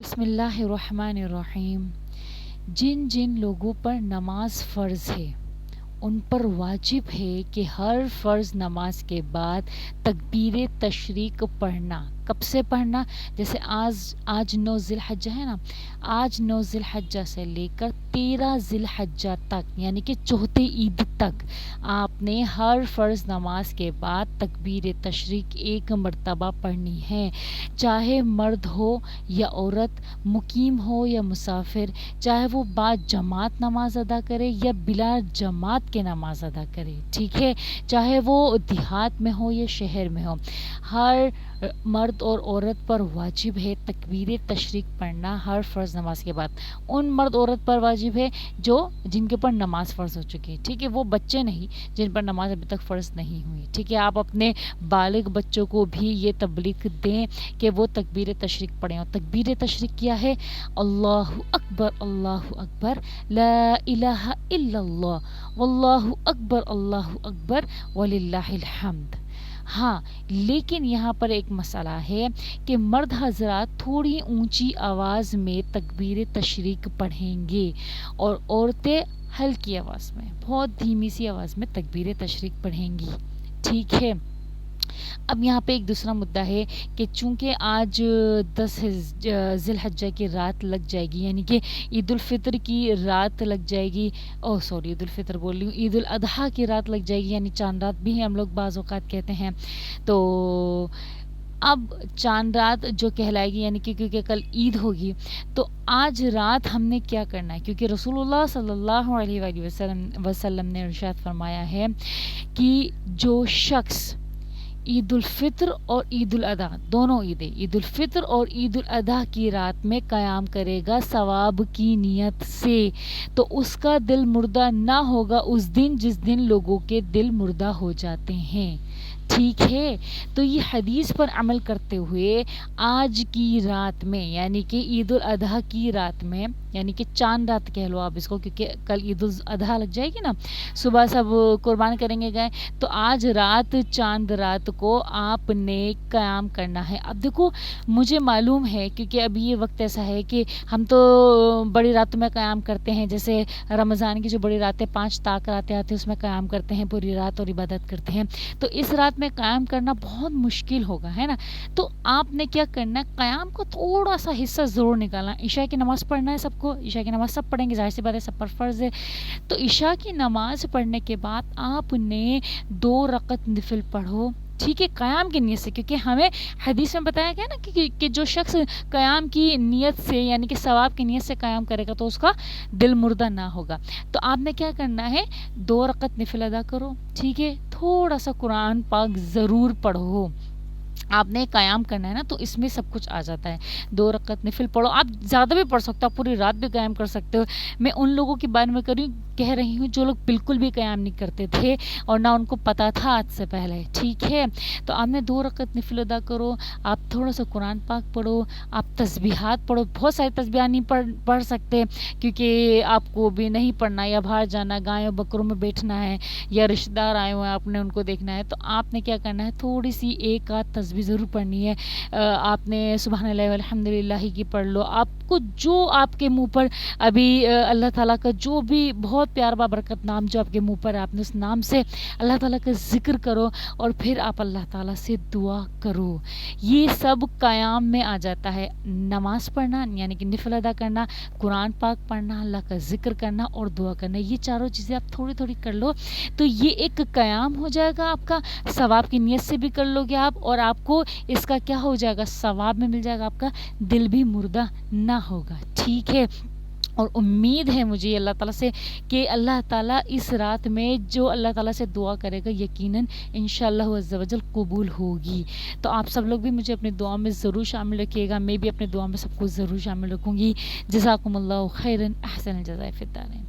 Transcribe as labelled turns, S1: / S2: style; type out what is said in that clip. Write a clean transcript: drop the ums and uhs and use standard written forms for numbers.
S1: بسم اللہ الرحمن الرحیم۔ جن جن لوگوں پر نماز فرض ہے ان پر واجب ہے کہ ہر فرض نماز کے بعد تکبیر تشریق پڑھنا۔ کب سے پڑھنا؟ جیسے آج 9 ذی الحجہ ہے نا، آج 9 ذی الحجہ سے لے کر 13 ذی الحجہ تک یعنی کہ چوتھے عید تک آپ نے ہر فرض نماز کے بعد تکبیر تشریق ایک مرتبہ پڑھنی ہے، چاہے مرد ہو یا عورت، مقیم ہو یا مسافر، چاہے وہ بعد جماعت نماز ادا کرے یا بلا جماعت کے نماز ادا کرے، ٹھیک ہے، چاہے وہ دیہات میں ہو یا شہر میں ہو، ہر مرد اور عورت پر واجب ہے تکبیر تشریق پڑھنا ہر فرض نماز کے بعد۔ ان مرد عورت پر واجب ہے جن کے پر نماز فرض ہو چکی ہے، ٹھیک ہے، وہ بچے نہیں جن پر نماز ابھی تک فرض نہیں ہوئی، ٹھیک ہے۔ آپ اپنے بالغ بچوں کو بھی یہ تبلیغ دیں کہ وہ تکبیر تشریق پڑھیں، اور تکبیر تشریق کیا ہے؟ اللہ اکبر لا الہ الا اللہ واللہ اکبر وللہ الحمد۔ ہاں، لیکن یہاں پر ایک مسئلہ ہے کہ مرد حضرات تھوڑی اونچی آواز میں تکبیر تشریق پڑھیں گے اور عورتیں ہلکی آواز میں، بہت دھیمی سی آواز میں تکبیر تشریق پڑھیں گی، ٹھیک ہے۔ اب یہاں پہ ایک دوسرا مدعا ہے کہ چونکہ آج 10 ذی الحجہ کی رات لگ جائے گی، یعنی کہ عید الفطر کی رات لگ جائے گی، عید الفطر بول رہی ہوں، عید الاضحیٰ کی رات لگ جائے گی، یعنی چاند رات بھی ہم لوگ بعض اوقات کہتے ہیں، تو اب چاند رات جو کہلائے گی، یعنی کہ کیونکہ کل عید ہوگی، تو آج رات ہم نے کیا کرنا ہے؟ کیونکہ رسول اللہ صلی اللہ علیہ وآلہ وسلم نے ارشاد فرمایا ہے کہ جو شخص عید الفطر اور عید الاضحیٰ دونوں عیدیں، عید الفطر اور عید الاضحیٰ کی رات میں قیام کرے گا ثواب کی نیت سے، تو اس کا دل مردہ نہ ہوگا اس دن جس دن لوگوں کے دل مردہ ہو جاتے ہیں، ٹھیک ہے۔ تو یہ حدیث پر عمل کرتے ہوئے آج کی رات میں یعنی کہ عید الاضحیٰ کی رات میں، یعنی کہ چاند رات کہہ لو آپ اس کو، کیونکہ کل عید الاضحیٰ لگ جائے گی نا، صبح سب قربان کریں گے گئے، تو آج رات چاند رات کو آپ نے قیام کرنا ہے۔ اب دیکھو، مجھے معلوم ہے کیونکہ ابھی یہ وقت ایسا ہے کہ ہم تو بڑی راتوں میں قیام کرتے ہیں، جیسے رمضان کی جو بڑی راتیں 5 طاق راتیں آتی ہیں اس میں قیام کرتے ہیں پوری رات اور عبادت کرتے ہیں، تو اس رات میں قیام کرنا بہت مشکل ہوگا، ہے نا۔ تو آپ نے کیا کرنا ہے؟ قیام کو تھوڑا سا حصہ ضرور نکالنا۔ عشاء کی نماز پڑھنا ہے سب کو، عشاء کی نماز سب پڑھیں گے، ظاہر سی بات ہے سب پر فرض ہے، تو عشاء کی نماز پڑھنے کے بعد آپ نے 2 رکعت نفل پڑھو، ٹھیک ہے، قیام کی نیت سے، کیونکہ ہمیں حدیث میں بتایا گیا نا کہ جو شخص قیام کی نیت سے یعنی کہ ثواب کی نیت سے قیام کرے گا تو اس کا دل مردہ نہ ہوگا۔ تو آپ نے کیا کرنا ہے؟ 2 رکعت نفل ادا کرو، ٹھیک ہے، تھوڑا سا قرآن پاک ضرور پڑھو۔ آپ نے قیام کرنا ہے نا، تو اس میں سب کچھ آ جاتا ہے۔ 2 رکعت نفل پڑھو، آپ زیادہ بھی پڑھ سکتے ہو، آپ پوری رات بھی قیام کر سکتے ہو۔ میں ان لوگوں کے بارے میں کہہ رہی ہوں جو لوگ بالکل بھی قیام نہیں کرتے تھے اور نہ ان کو پتا تھا آج سے پہلے، ٹھیک ہے۔ تو آپ نے 2 رکعت نفل ادا کرو، آپ تھوڑا سا قرآن پاک پڑھو، آپ تسبیحات پڑھو، بہت ساری تسبیحات نہیں پڑھ سکتے کیونکہ آپ کو بھی نہیں پڑھنا، یا باہر جانا، گایوں بکروں میں بیٹھنا ہے، یا رشتہ دار آئے ہوئے ہیں آپ نے ان کو دیکھنا ہے، تو آپ نے کیا کرنا ہے؟ تھوڑی سی ایک آدھ تسبیح ضرور پڑھنی ہے۔ آپ نے سبحان اللہ والحمد للہ کی پڑھ لو، آپ کو جو آپ کے منہ پر ابھی اللہ تعالیٰ کا جو بھی بہت پیارا بابرکت نام جو آپ کے منہ پر ہے، آپ نے اس نام سے اللہ تعالیٰ کا ذکر کرو اور پھر آپ اللہ تعالیٰ سے دعا کرو۔ یہ سب قیام میں آ جاتا ہے، نماز پڑھنا یعنی کہ نفل ادا کرنا، قرآن پاک پڑھنا، اللہ کا ذکر کرنا اور دعا کرنا، یہ چاروں چیزیں آپ تھوڑی تھوڑی کر لو تو یہ ایک قیام ہو جائے گا آپ کا، ثواب کی نیت سے بھی کر لو گے آپ، اور آپ کو اس کا کیا ہو جائے گا؟ ثواب میں مل جائے گا، آپ کا دل بھی مردہ نہ ہوگا، ٹھیک ہے۔ اور امید ہے مجھے اللہ تعالیٰ سے کہ اللہ تعالیٰ اس رات میں جو اللہ تعالیٰ سے دعا کرے گا یقیناً انشاءاللہ عز و جل قبول ہوگی۔ تو آپ سب لوگ بھی مجھے اپنی دعا میں ضرور شامل رکھیے گا، میں بھی اپنے دعا میں سب کو ضرور شامل رکھوں گی۔ جزاکم اللہ خیرا، احسن الجزاء فی الدارین۔